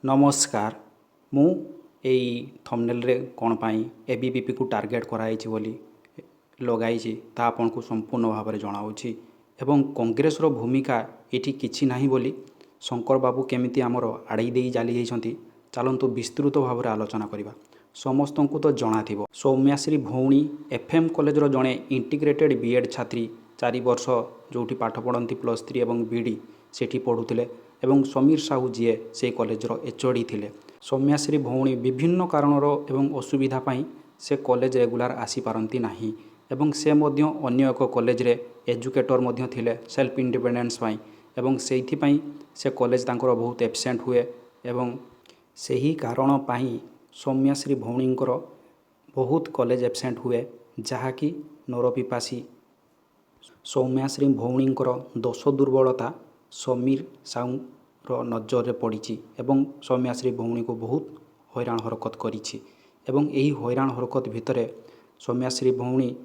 नमस्कार मु एई थंबनेल रे कोन पाई एबीवीपी को टार्गेट कराई बोली लगाई ता आपन को संपूर्ण भाव में जनाऊँगी एवं कांग्रेस रो भूमिका ये किछि नाही बोली शंकर बाबू केमिति आमर आड़ई दे जाली जाइछंती चलतु विस्तृत भाव में आलोचना करवा। समस्त को तो जना थिबो सौम्याश्री भौणी एफएम कॉलेज रो जड़े इंटीग्रेटेड बीएड छात्री 4 वर्ष जो पाठ पढ़ती +3 और बीडी सेठी पढ़ुले एवं समीर साहू जीए से कॉलेज रो एचओडी थिले। सौम्याश्री भौणी विभिन्न कारणर एवं असुविधा पाई से कॉलेज रेगुलार आसी पारंती नाही एवं से मध्य अन्य एक कॉलेज रे एजुकेटर मध्य थिले सेल्फ इंडिपेंडेंस पाई एवं सेइथि पाई से कॉलेज तांकर बहुत एब्सेंट हुए एवं सही कारण पाई सौम्याश्री भौणींकर बहुत कॉलेज एब्सेंट हुए जहाँकि नरपिपासी सौम्याश्री भौणींकर दोष दुर्बलता समीर साहूर नजर पड़ी एवं सौम्याश्री भौणी को बहुत हैरान हरकत करिछि एवं यही हैरान हरकत भितर सौम्याश्री भौणी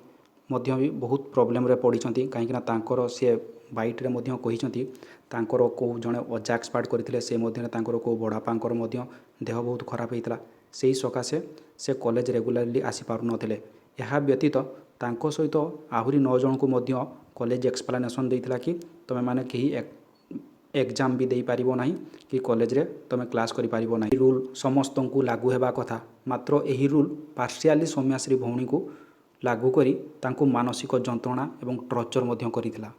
मध्य भी बहुत प्रोब्लेम रे पड़िछंती कहीं तांकर से बाइट रे मध्य कहिछंती तांकर को जने अजा एक्सपार्ट करथिले से मध्य तांकर को बड़ापांकर मध्य देह बहुत खराब होइतला सेही सकाशे से कॉलेज रेगुलारली आसी पारु नथिले। यह व्यतीत तांको सहित आहुरी 9 जन को मध्य कॉलेज एक्सप्लेनेशन देइतला कि तमे माने कहीं एग्जाम भी दे पारिबो नाही कि कॉलेज रे तमे क्लास करि पारिबो नाही। रूल समस्त को लागू हेबा कथा मात्र यही रूल पार्शियाली सौम्याश्री भौणी को लागू करी तांको मानसिक जंत्रणा एवं टर्चर मध्य करितला।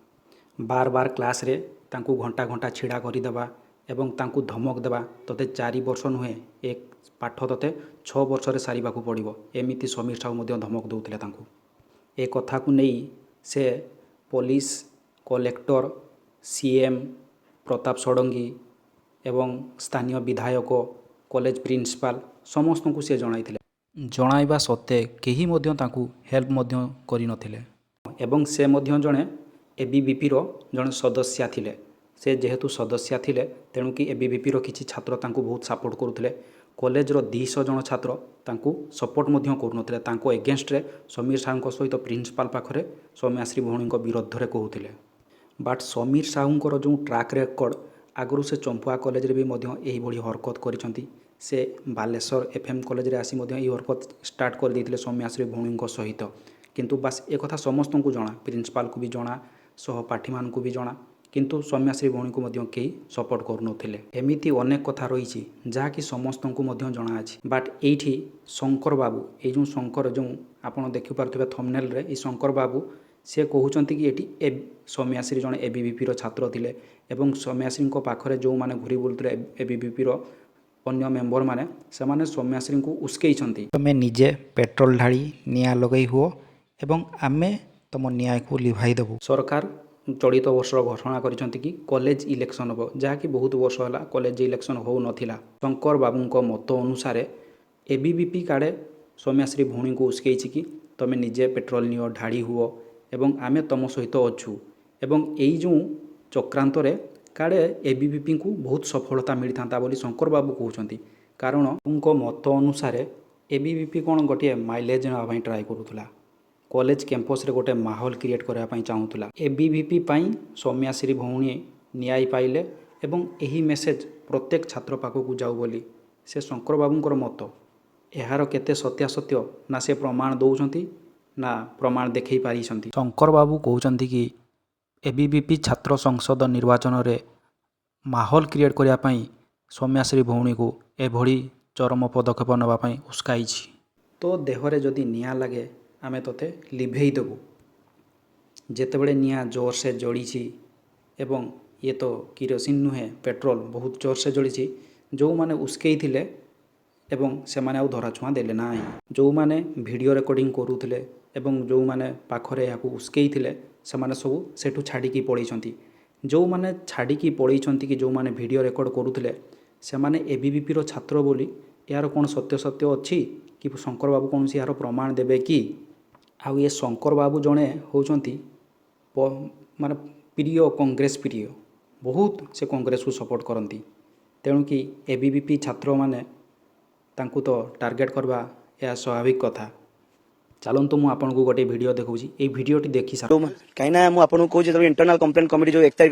बार बार क्लास रे तांको घंटा घंटा छिड़ा करिदेबा एवं तांको धमक देबा तते 4 वर्ष नुहे एक पाठ तते 6 वर्ष रे सारिबाकू पड़िबो एमिति समीर साहू मध्य धमक दउथिले तांको। ए कथा को नहीं से police collector CM Pratap Sarangi एवं स्थानीय विधायक कॉलेज प्रिंसिपाल समस्त को से जणाइबा सत्ते केही मध्य तांको हेल्प मध्य करि नथिले एवं से मध्य जणे एबीवीपी रो जणे सदस्य थिले। से जेहेतु सदस्य थिले तेणु कि एबीवीपी रो किछि छात्र तांको बहुत सपोर्ट करुथिले। कॉलेज रो 200 जन छात्र तांको सपोर्ट मध्य करुनथिले तांको एगेंस्ट रे समीर साहू सहित प्रिंसिपाल पाखरे सौम्याश्री भौणी विरोध रे कहूथिले। बट समीर साहूंकर जो ट्रैक रेकर्ड आगु से चंपुआ कॉलेज रे भी मध्य एही भली हरकत करिसंती। से बालेश्वर एफएम कॉलेज रे आसी मध्य एही हरकत स्टार्ट कर देथिले सौम्याश्री भौणी सहित किंतु बास एक कथा समस्त को जना प्रिंसिपाल को भी जना सहपाठी मान को भी जना किंतु सौम्याश्री भौणी को मध्य केही सपोर्ट करुनथिले। एमिति अनेक कथा रही जहाँकि समस्त को मध्य जना अछि। बट एठी शंकर बाबू ये जो शंकर जो आपण देखि पारथिबे थंबनेल रे ई शंकर बाबू से कहउचंती कि एटी सौम्याश्री जने एबीवीपी रो छात्र थिले एवं सौम्याश्री को पाखरे जो माने घुरी बुलुथिले एबीवीपी रो अन्य मेंबर माने से माने सौम्याश्री को उस्केइछंती तमे निजे पेट्रोल ढाली निया लगई हुओ एवं आमे तुम न्याय को लिभाई देबू। सरकार चलित वर्ष घोषणा करिसंती कि कॉलेज इलेक्शन हो जहाँकि बहुत वर्ष होला कॉलेज इलेक्शन हो नथिला। शंकर बाबू मत अनुसार एबीवीपी काड़े सौम्याश्री भौणी को उस्केइछि कि तमे निजे पेट्रोल नियो ढाड़ी हुओ एवं आमे तुम सहित अच्छू एवं यही जो चक्रांत काड़े एबीवीपी को बहुत सफलता मिलता बोली शंकर बाबू कहते कारण उनको मत अनुसार एबीवीपी कौन गोटे माइलेज नापी ट्राए करूला कॉलेज कैंपस रे गोटे माहौल क्रिएट करने चाहूला। एबीवीपी पाई सौम्याश्री भौणी न्याय पाइले एवं यही मेसेज प्रत्येक छात्र पाखक जाऊ बोली से शंकर बाबूंकर मत। यार केते सत्यासत्य ना से प्रमाण दौरान ना प्रमाण देखई पारी। शंकर बाबू कहते कि एबीवीपी छात्र संसद निर्वाचन रे माहौल क्रिएट करने सौम्याश्री भौणी को एभली चरम पदक्षेप नापी उस्काई। तो देहरे जदि निया लगे आमे तोते लिभेई देबू जेतेबेले निया जोर से जड़ी एवं ये तो किरोसिन नुहे पेट्रोल बहुत जोर से जड़ी जो माने उस्केई थिले एवं से माने आउ धराछुआ देले ना जो माने वीडियो रिकॉर्डिंग करूथिले एवं जो माने पाखरे याकू उस्केई थिले से माने सब सेठू छाड़ी पड़ैछंती। जो माने छाड़ी पड़ैछंती कि जो माने वीडियो रिकॉर्ड करूथिले से माने एबीवीपी रो छात्र बोली यार कौन सत्य सत्य अच्छी कि शंकर बाबू कौन सी यार प्रमाण देबे कि आउ ये शंकर बाबू जड़े होती माने प्रिय कांग्रेस प्रिय बहुत से कांग्रेस को सपोर्ट करती तेणु कि एबीवीपी छात्र माने तांकु तो टार्गेट करवा यह स्वाभाविक कथा। ଚାଲନ୍ତୁ ମୁଁ ଆପଣଙ୍କୁ ଗୋଟେ ଭିଡ଼ିଓ ଦେଖାଉଛି। ଏଇ ଭିଡ଼ିଓଟି ଦେଖି ସାର कहीं मु आपको कहूँ जो इंटरनाल कंप्लेन कमिटी जो 1 तारिख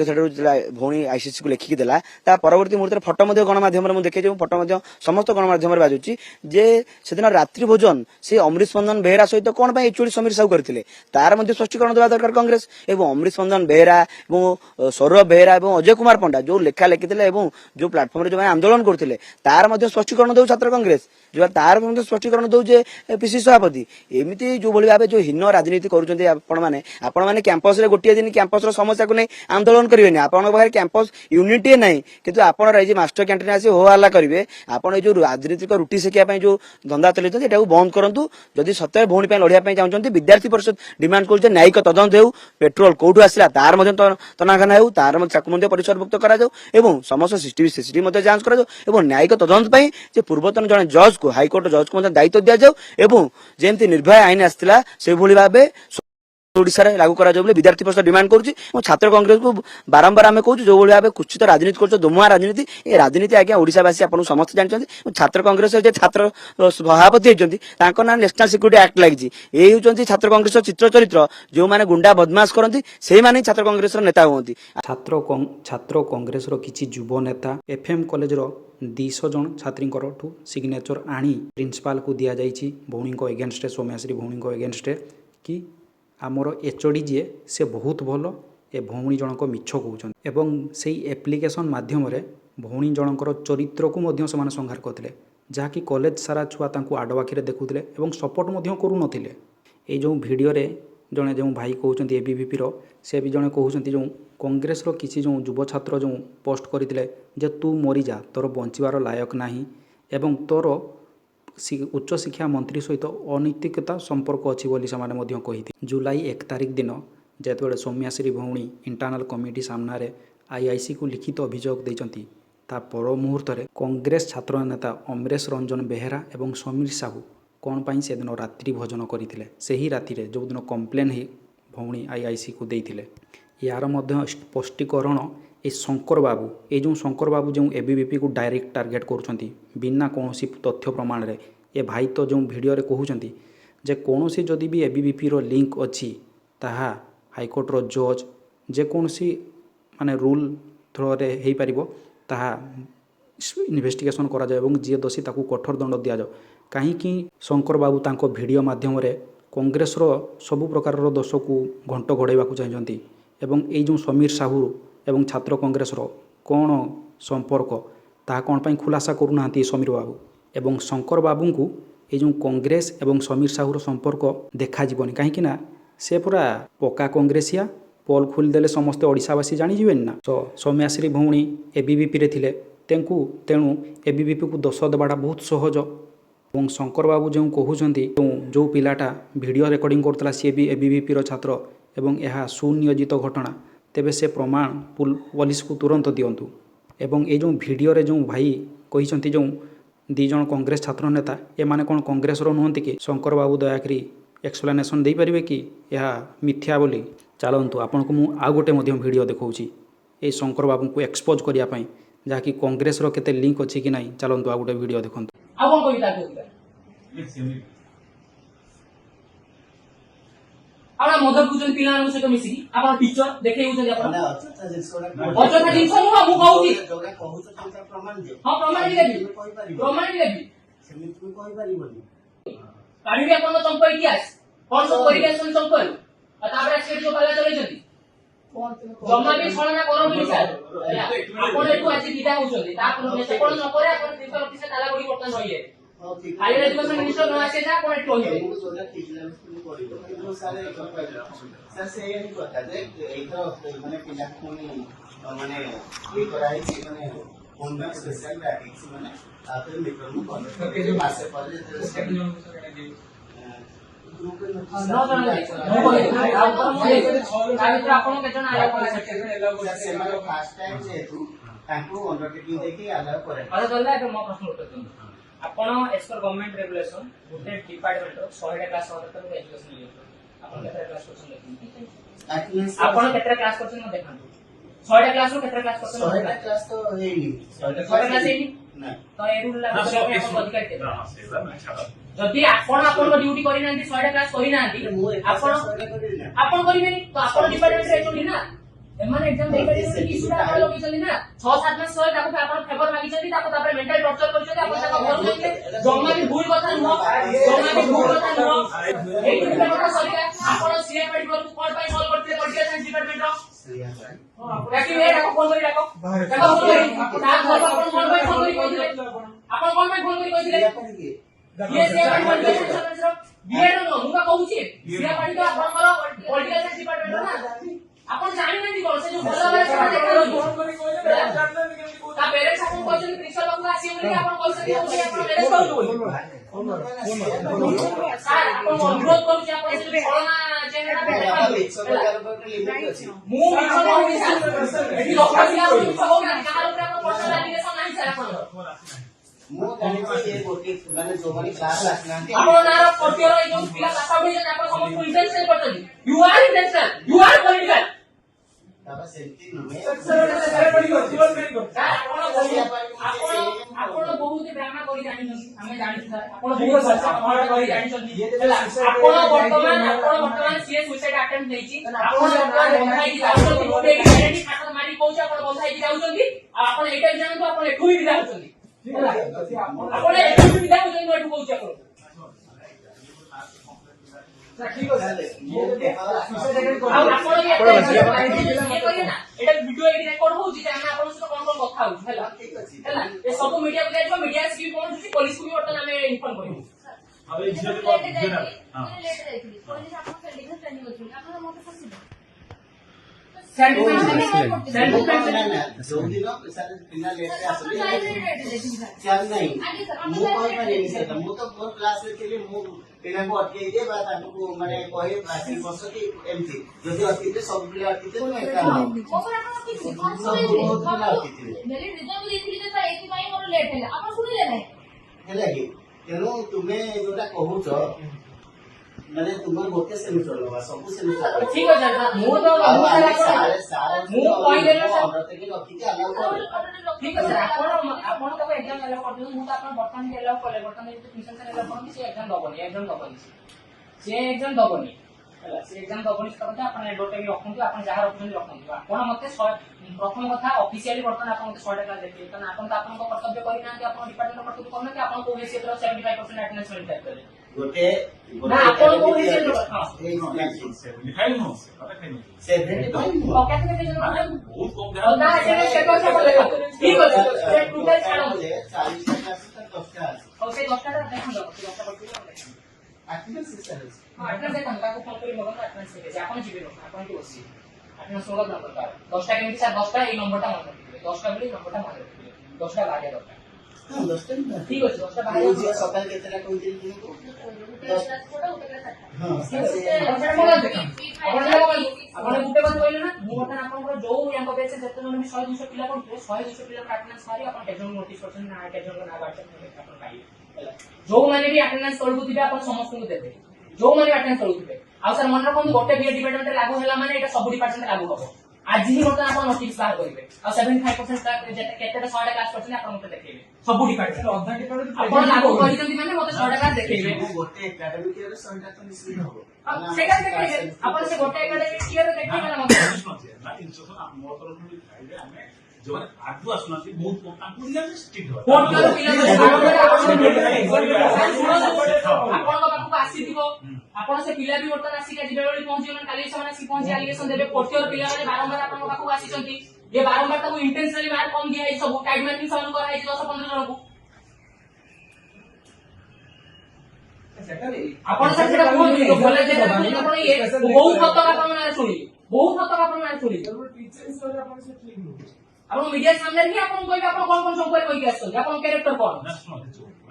भौणी आईसीसी को लिखिकी देला ता परवर्ती मुहूर्त फोटो गणमाध्यम देखे फोटो समस्त गणमाध्यम बाजुची जे सेदिन रात्रि भोजन से अमरीश रंजन बेहरा सहित कौन एचओडी समीर साहू करते तार स्पष्टीकरण देवा दरकार कांग्रेस एवं अमरीश रंजन बेहरा और सौरभ बेहरा और अजय कुमार पंडा जो लेखा लिखिते जो प्लाटफर्म जो आंदोलन करते तार स्पष्टीकरण दो छात्र कांग्रेस जो तार स्पष्टीकरण दौजे पीसी सभापति एमती जो भाई भाव जो हीन राजनीति करें कैंपस रे गोटे दिन कैंपस समस्या को नहीं आंदोलन करेंगे आप कैंपस यूनिटी ना कि आप मास्टर कैंटीन आसी हो हल्ला करेंगे आपड़ जो राजनीतिक रुटी शिखा जो धंदा चलते बंद करूँ जदि सत्य भौणी लड़ाई चाहते विद्यार्थी परिषद डिमांड कर न्यायिक तदंत हो पेट्रोल कौटू आसला तार तनाघना हो तार परिसरभुक्त करा समस्त सीसीटीवी जांच करा न्यायिक तदंत पूर्वतन जड़े जज को हाइकोर्ट जज को दायित्व दि जाऊ जमी निर्भया आईन आसला से भाव ओडिशा रे लागू करा जाबले विद्यार्थी परिषद डिमांड करूची छात्र कांग्रेस को बारंबार आमे कहूँ जो भाव कुचित राजनीति कर दोमुआ राजनीति ए राजनीति आज्ञा ओडिशावासी आपन समस्त जानते छात्र कांग्रेस जे छात्र सभापति होती ना नेशनल सिक्यूरीटी एक्ट लगी ये होती छात्र कांग्रेस चित्र चरित्र जो माने गुंडा बदमाश करती से माने छात्र कांग्रेस नेता होती छात्र कांग्रेस किछि युव नेता एफएम कॉलेज 200 जन छात्री सिग्नेचर आनी प्रिंसिपाल को दि जाइछि भौणी को एगेंस्ट सौम्याश्री भौणी को एगेंस्ट कि आमर एचओडी जी से बहुत भल ए भौणी जनक मिछ कहते एवं से एप्लिकेशन माध्यम भौणी जनकर चरित्र को संहार करते जहाँकि कॉलेज सारा छुआ आडवाखी देखुले और सपोर्ट करूँ ये जो भिडियो जड़े जो भाई कहते एबीवीपी से भी जड़े कहते जो कांग्रेस किसी जो युव छात्र जो पोस्ट करते जे तू मरी जा तोर बंचार लायक नहीं एवं तोर उच्च शिक्षा मंत्री सहित अनैतिकता संपर्क अच्छी कही जुलाई 1 तारिख दिन जिते सौम्याश्री भौणी इंटरनाल कमिटी सामने आईआईसी को लिखित अभियोग देती ता पर मुहूर्त कांग्रेस छात्र नेता अमरेश रंजन बेहेरा और समीर साहू कौन पाई से दिन रात्रि भोजन करते से ही राति जो दिन कंप्लेन ही भौणी आईआईसी को देते यार स्पष्टीकरण ये शंकर बाबू ये जो शंकर बाबू जो एबीवीपी को डायरेक्ट टार्गेट करुँच बिना कौन तथ्य प्रमाण रे ये भाई तो जो भिडियो कहते जे कौन जदि भी एबीवीपी रो लिंक अच्छी ताहा हाइकोर्ट रो जज जेकोसी माने रूल थ्रो रे हो पार ताहा इन्वेस्टिगेशन करा जाए और जी दोषी ताकू कठोर दंड दि जाए कहीं शंकर बाबू तांको भिडियो माध्यम रे कांग्रेस रो सबु प्रकार रो दोष को घंट घोड़ाइबा चाहिए एवं ये जो समीर साहू एवं छात्र कांग्रेस रो कौन संपर्क ताहा कौन पाई खुलासा करूना समीर बाबू एवं शंकर बाबू को ये जो कांग्रेस एवं समीर साहूर संपर्क देखा जीवनी कहीं से पूरा पक्का कांग्रेसिया पोल खोलीदेले समस्ते ओडिशावासी जाणीजे ना तो सौम्याश्री भौणी एबीवीपी रे तेणु एबीवीपी को दोष देवाटा बहुत सहज और शंकर बाबू जो कहते जो पिलाटा वीडियो रिकॉर्डिंग करता सी भी एबीवीपी रो छात्र एवं यह सुनियोजित घटना तेबे से प्रमाण पुलिस को तुरंत दिंतु एवं ये जो वीडियो रे जो भाई कहते जो 2 जन कांग्रेस छात्र नेता ए माने कौन कांग्रेस रो नुहंती कि शंकर बाबू दयाकरी एक्सप्लेनेशन दे पारिबे कि यह मिथ्या बोली चलतु आपन को मु आ गोटे वीडियो देखौछि ए शंकर बाबू को एक्सपोज करिया पई जहाँकि कांग्रेस रो केते लिंक अछि कि नहीं चलतु आ गोटे वीडियो देखंतु आ कोन कहिता आना मदर बुझन पिलान सहित मिसी आपण टीचर देखै उछन आपण अजथा जिंस नु मु कहूची जोगा कहू तो तंत्र प्रमाण दे हां प्रमाण देबी सेमित को कहि परिबनी काढी आपण संपर्क इतिहास कोन सब परिवेशन संपर्क आ ताबरा सेट जो पाला चलै जति जम्मा भी छळना करो नि सर आपण एतु आसी किटा होछन ता आपण से कोन न करे आपण 330 ताला गडी वर्तन होइए खाली एजुकेशन मिनिस्टर न आसे जा कोन एतु होइए सर से ये नहीं पता जे एतो माने पिला कोनी माने ये कराई छी माने फोन में स्पेशल बैटिंग्स माने आपन मित्र को कॉल के जो मासे पर ग्रुप में नो आपण के जन आया कर से माने फास्ट टाइम जेतु ताको अंडरटेकिंग देखि अलाउ करे अरे चलला के मो प्रश्न उत्तर दे आपण एज पर गवर्नमेंट रेगुलेशन गुटे डिपार्टमेंट 100 क्लास तक एजुकेशन ले आपण केतरा क्लास करछन आपण केतरा क्लास करछन म देखंतु 100 क्लास रो केतरा क्लास करछन 100 क्लास तो हेनी 100 क्लास हेनी ना तो ए रूल लागू करके आपण अधिकार देबा जदि आपण आपण ड्यूटी करि नांती 100 क्लास करि नांती आपण आपण करिबेनी तो आपण डिपार्टमेंट रे चोली ना एमान एग्जाम दे करिबेनी कि इशूटा आपण लोग चली ना 6-7 मास सय ताको आपण फेवर मागी चली ताको तापर मेंटल टॉर्चर करि चली आपण ताको बोल देले जम्मा भी भूल कथा न जम्मा भी भूल कथा न एई डिपार्टमेंट सरिया आपण सीआरपी को कोड बाय सॉल्व करते पॉलिटिकल साइंस डिपार्टमेंट रो राखी रे ताको फोन करी ताको फोन करी ता घर आपण फोन करी कहिदिले आपण कोन बाय फोन करी कहिदिले ये सीआरपी पॉलिटिकल साइंस रो बीएड नो मुका कहूची सीआरपी तो आपनकर पॉलिटिकल साइंस डिपार्टमेंट ना आपण जानि नथि कोन से जो भला वाला से देखा फोन करी कहिदिले ता पेरेंट्स आपण कहछन प्रिंसिपल बाबू आसी बोली आपण कहछन कि आपण मैनेज करू बोली सर आपण अनुरोध करू कि आपण से कोरोना जेनेटा मु मिशन कहू सर एठी लोक पिला कहू ना कहार ऊपर आपण पर्सनल एप्लीकेशन नाही सर आपण मु जानि कि ये गोटी माने जो माने क्लास आसनांती आपण नार कोटियर ए जो पिला पास आउट होई आपण समस्त इंटेंशन करतली you are intentional you are political तब सेंटी नुमे सर पड़ी गो जीवन में गो आपण बहुत ड्रामा करी जानि हमें जानि सर आपण बहुत चर्चा करी जानि आपण वर्तमान सीए सुसाइड अटेम्प्ट देछि आपण बंधाई कि जाउछन गोटे आइडेंटिटी खातर मारी कहूछ आपण बंधाई कि जाउछन आपण एटा जानतो आपण एठु भी जाउछन आपण एठु भी जाउछन एठु कहूछ आपण ठीक আছে आपण ये करिए ना एटा वीडियो एडी रेकॉर्ड होउची जे हम आपण सहित कोन कोन କଥା होउ हैला हैला ए सब मीडिया को जाइबो मीडिया से कोन होउची पुलिस को भी वर्तन हमें इन्फॉर्म करियो अबे झियो को हां लेट देखली पुलिस आपण सेंडिंग ट्रेनिंग होची आपण मोटे फसिलो जो दिन सर पिना लेट से आसले चार नहीं मु कोई पर नहीं सकता मु तो मोर क्लास रे के लिए मु पिना को अटके दे बा ताको माने कहे क्लास बस की एमथी जदी अतिते सब पिला अतिते तो एका ओपर आपण किछि मेरी रिजल्ट देखली जे एथि पई मोर लेट हैला आपण सुनिले नै हैला कि तेनु तुमे जोटा कहूछ माने तुमर गोटे सेमिस्टर लगा सब सेमिस्टर ठीक है सर मु तो सारे मु कहि देला सर औरत के रखी के अलाउ कर ठीक है सर आपण तो एग्जाम अलाउ कर दो मु तो आपण वर्तमान अलाउ करले वर्तमान जो ट्यूशन से अलाउ करन से एग्जाम दबनी से एग्जाम दबनी हला से एग्जाम दबनी करते आपण एडवर्टाइज रखंतु आपण जहां रखंतु रखंतु आपण मते प्रथम कथा ऑफिशियली वर्तमान आपण मते 100 टका देते कारण आपण तो आपण कर्तव्य करि ना कि आपण डिपार्टमेंट कर्तव्य करना कि आपण को बेसी 75% अटेंडेंस मेंटेन करे गोटे ना आपण को बेसी हां 75 नो से 75 और कैसे कैसे जन बहुत कम ध्यान ना से सेकंड से बोलेगा ठीक है सर टोटल छाड़ो 40 क्लास तक 10 का और से 10 टा देखन दो 10 टा पड़ती अटेंडेंस सिस्टम हां अटेंडेंस से को फोन करी मगन अटेंडेंस से आपण जीवे लोक आपण की बसी अटेंडेंस होगा नंबर का 10 टा केमिति सर 10 टा এই নম্বরটা মনে রাখবে 10 টা বলি নম্বরটা মনে রাখবে 10 টা লাগে দরকার हां 10 टा ठीक আছে 10 টা বাইরে जे सकाळ केतरा कोई दिन को 10 क्लास छोटा उतला सट्टा हां आपण गुटे बात कहले ना मु वर्तमान आपण जो यांको बेस जते जण 100 200 पिला कोन 100 200 पिला अटेंडेंस मारी आपण टेक्नोलॉजी नोटिस करछन ना टेक्नोलॉजी ना वाट्सएप आपण पाई जो माने भी अटेंडेंस तळबु थिबे आपण समस्त को देबे जो माने अटेंडेंस तळबु थिबे आ सर मन रखन गोटे बी डिपार्टमेंट लागू होला माने एटा सब डिपार्टमेंट लागू होबो आज ही वर्तमान आपण नोटिस बाहर करिवे आ 75% तक जेते केतेटा 100 टा क्लास करछन आपण मते देखैबे सब डिपार्टमेंट अधा डिपार्टमेंट आपण लागू करिसंती माने मते 100 टा क्लास देखैबे गोटे एकेडमिक ईयर 100 टा तो निश्चित हो सेटा देखैबे आपण से गोटे एकेडमिक ईयर देखै माने मते ना इंस्ट्रक्शन मोर तरफ से फाइल हमें जो आगु आसुनाती बहुत कम ताकू दिया स्ट्रिक्ट हो कोन कर आपण बाबू आसी दिबो आपण से पिला भी वर्तन आसी के जिबे बळी पहुंची मन काली समान आसी पहुंची एलिगेशन देबे कोटियर पिला माने बारंबार आपण बाबू आसी चंती ये बारंबार ताकू इंटेंशनली मार कम दिया है सब टाइम मैनिंग समान करा है 10 15 जन को आपण से सेटा कोन दियो बोले जे आपण ये बहुत मत आपण ना सुनी बहुत मत आपण ना सुनी टीचर्स वाले आपण से ठीक नो आपण मीडिया सामने ही आपण कोई आपण कोन कोन संपर्क कोई के आछन आपण कैरेक्टर कोन ना सुनो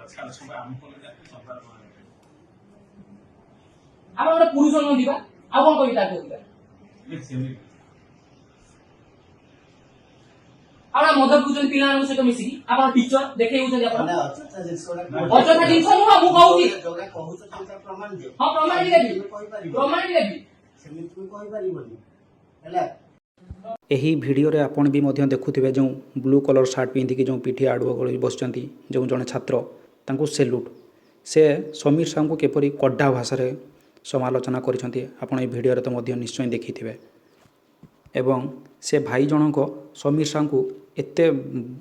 अच्छा समय हम को संपर्क आपण ଗୋଟେ ପୁରୁଷ ନ ଦିବା ଆଉ କଣ କହିବି ତାକୁ ଦିବା आपण मदद कुचन पिलान सहित मिसिकी आपण टीचर देखै होउछन आपण अचथा जिंस मु कहूची जोगा कहूछ तंत्र प्रमाण दियो हां प्रमाण भी देबी कहि पारिबो प्रमाण भी देबी सेमिति कहि पारिबोनी हैला ଏହି ଭିଡ଼ିଓରେ ଆପଣ ବି ମଧ୍ୟ ଦେଖୁଥିବେ ଯେଉଁ ବ୍ଲୁ କଲର୍ ସାର୍ଟ ପିନ୍ଧିକି ଯେଉଁ ପିଠି ଆଡ଼ୁଅ ଗଳି ବସିଛନ୍ତି ଯେଉଁ ଜଣେ ଛାତ୍ର ତାଙ୍କୁ ସେଲ୍ୟୁଟ୍ ସେ ସମୀର ସାହୁଙ୍କୁ କିପରି କଡ଼ା ଭାଷାରେ ସମାଲୋଚନା କରିଛନ୍ତି ଆପଣ ଏ ଭିଡ଼ିଓରେ ତ ମଧ୍ୟ ନିଶ୍ଚୟ ଦେଖିଥିବେ। ଏବଂ ସେ ଭାଇ ଜଣଙ୍କ ସମୀର ସାହୁଙ୍କୁ ଏତେ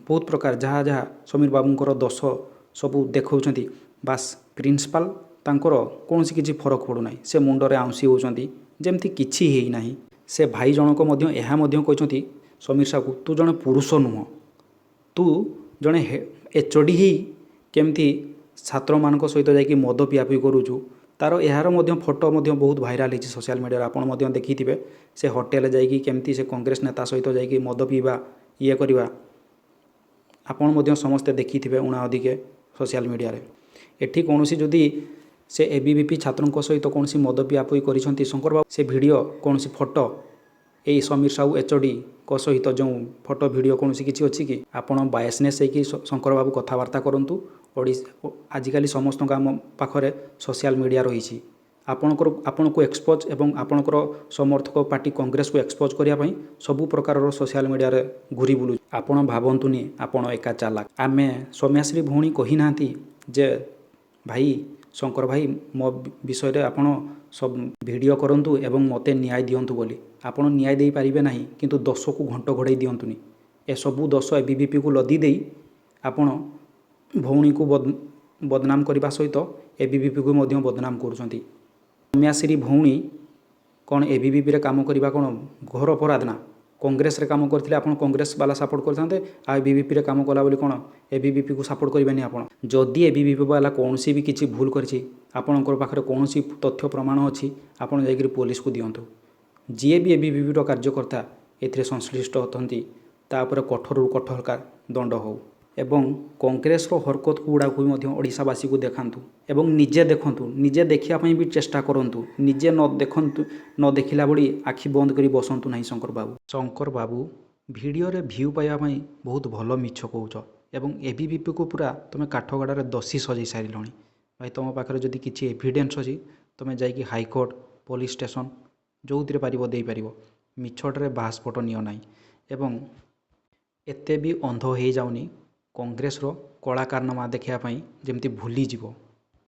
ବହୁତ ପ୍ରକାର ଯାହା ଯାହା ସମୀର ବାବୁଙ୍କର ଦୋଷ ସବୁ ଦେଖାଉଛନ୍ତି, ବାସ୍ ପ୍ରିନ୍ସିପାଲ ତାଙ୍କର କୌଣସି କିଛି ଫରକ ପଡ଼ୁନାହିଁ। ସେ ମୁଣ୍ଡରେ ଆଉଁସି ହେଉଛନ୍ତି ଯେମିତି କିଛି ହେଇନାହିଁ। ସେ ଭାଇ ଜଣକ ମଧ୍ୟ ଏହା ମଧ୍ୟ କହିଛନ୍ତି ସମୀର ସାହୁକୁ, ତୁ ଜଣେ ପୁରୁଷ ନୁହଁ, ତୁ ଜଣେ ଏଚୋଡ଼ି ହେଇ କେମିତି ଛାତ୍ରମାନଙ୍କ ସହିତ ଯାଇକି ମଦ ପିଆପିଇ କରୁଛୁ। ତାର ଏହାର ମଧ୍ୟ ଫଟୋ ମଧ୍ୟ ବହୁତ ଭାଇରାଲ ହେଇଛି ସୋସିଆଲ ମିଡ଼ିଆରେ, ଆପଣ ମଧ୍ୟ ଦେଖିଥିବେ। ସେ ହୋଟେଲ ଯାଇକି କେମିତି ସେ କଂଗ୍ରେସ ନେତା ସହିତ ଯାଇକି ମଦ ପିଇବା ଇଏ କରିବା ଆପଣ ମଧ୍ୟ ସମସ୍ତେ ଦେଖିଥିବେ ଉଣା ଅଧିକେ ସୋସିଆଲ ମିଡ଼ିଆରେ। ଏଠି କୌଣସି ଯଦି ସେ ABVP ଛାତ୍ରଙ୍କ ସହିତ କୌଣସି ମଦ ପିଆପିଇ କରିଛନ୍ତି ଶଙ୍କର ବାବୁ, ସେ ଭିଡ଼ିଓ କୌଣସି ଫଟୋ ଏଇ ସମୀର ସାହୁ ଏଚୋଡ଼ିଙ୍କ ସହିତ ଯେଉଁ ଫଟୋ ଭିଡ଼ିଓ କୌଣସି କିଛି ଅଛି କି? ଆପଣ ବାୟସନେସ୍ ହେଇକି ଶଙ୍କର ବାବୁ କଥାବାର୍ତ୍ତା କରନ୍ତୁ। ଆଜିକାଲି ସମସ୍ତଙ୍କ ଆମ ପାଖରେ ସୋସିଆଲ ମିଡ଼ିଆ ରହିଛି। ଆପଣଙ୍କୁ ଏକ୍ସପୋଜ୍ ଏବଂ ଆପଣଙ୍କର ସମର୍ଥକ ପାର୍ଟି କଂଗ୍ରେସକୁ ଏକ୍ସପୋଜ୍ କରିବା ପାଇଁ ସବୁ ପ୍ରକାରର ସୋସିଆଲ ମିଡ଼ିଆରେ ଘୁରି ବୁଲୁଛି। ଆପଣ ଭାବନ୍ତୁନି ଆପଣ ଏକା ଚାଲାକ। ଆମେ ସୌମ୍ୟାଶ୍ରୀ ଭଉଣୀ କହିନାହାନ୍ତି ଯେ ଭାଇ ଶଙ୍କର ଭାଇ ମୋ ବିଷୟରେ ଆପଣ ସବୁ ଭିଡ଼ିଓ କରନ୍ତୁ ଏବଂ ମୋତେ ନ୍ୟାୟ ଦିଅନ୍ତୁ ବୋଲି। ଆପଣ ନ୍ୟାୟ ଦେଇପାରିବେ ନାହିଁ, କିନ୍ତୁ ଦୋଷକୁ ଘଣ୍ଟ ଘୋଡ଼େଇ ଦିଅନ୍ତୁନି। ଏସବୁ ଦୋଷ ABVPକୁ ଲଦି ଦେଇ ଆପଣ ଭଉଣୀକୁ ବଦନାମ କରିବା ସହିତ ABVPକୁ ମଧ୍ୟ ବଦନାମ କରୁଛନ୍ତି। ସୌମ୍ୟାଶ୍ରୀ ଭଉଣୀ କ'ଣ ABVPରେ କାମ କରିବା କ'ଣ ଘୋର ଅପରାଧ ନା? କଂଗ୍ରେସରେ କାମ କରିଥିଲେ ଆପଣ କଂଗ୍ରେସ ବାଲା ସାପୋର୍ଟ କରିଥାନ୍ତେ, ଆଉ ABVPରେ କାମ କଲା ବୋଲି କ'ଣ ABVPକୁ ସାପୋର୍ଟ କରିବେନି ଆପଣ? ଯଦି ABVP ବାଲା କୌଣସି ବି କିଛି ଭୁଲ କରିଛି, ଆପଣଙ୍କର ପାଖରେ କୌଣସି ତଥ୍ୟ ପ୍ରମାଣ ଅଛି, ଆପଣ ଯାଇକରି ପୋଲିସକୁ ଦିଅନ୍ତୁ। ଯିଏ ବି ABVPର କାର୍ଯ୍ୟକର୍ତ୍ତା ଏଥିରେ ସଂଶ୍ଳିଷ୍ଟ ଅଛନ୍ତି ତା ଉପରେ କଠୋରରୁ କଠୋର ଦଣ୍ଡ ହେଉ। ଏବଂ କଂଗ୍ରେସର ହରକତ ଗୁଡ଼ାକୁ ବି ମଧ୍ୟ ଓଡ଼ିଶାବାସୀକୁ ଦେଖାନ୍ତୁ ଏବଂ ନିଜେ ଦେଖନ୍ତୁ, ନିଜେ ଦେଖିବା ପାଇଁ ବି ଚେଷ୍ଟା କରନ୍ତୁ। ନିଜେ ନ ଦେଖିଲା ଭଳି ଆଖି ବନ୍ଦ କରି ବସନ୍ତୁ ନାହିଁ ଶଙ୍କର ବାବୁ। ଶଙ୍କର ବାବୁ ଭିଡ଼ିଓରେ ଭିୟୁ ପାଇବା ପାଇଁ ବହୁତ ଭଲ ମିଛ କହୁଛ ଏବଂ ABVPକୁ ପୁରା ତୁମେ କାଠଗଡ଼ାରେ ଦୋଷୀ ସଜେଇ ସାରିଲଣି। ଭାଇ ତୁମ ପାଖରେ ଯଦି କିଛି ଏଭିଡେନ୍ସ ଅଛି ତୁମେ ଯାଇକି ହାଇକୋର୍ଟ, ପୋଲିସ ଷ୍ଟେସନ ଯେଉଁଥିରେ ପାରିବ ଦେଇପାରିବ। ମିଛଟାରେ ବାହାସ୍ପୋଟ ନିଅ ନାହିଁ ଏବଂ ଏତେ ବି ଅନ୍ଧ ହେଇଯାଉନି କଂଗ୍ରେସର କଳା କାରନାମା ଦେଖିବା ପାଇଁ ଯେମିତି ଭୁଲିଯିବ।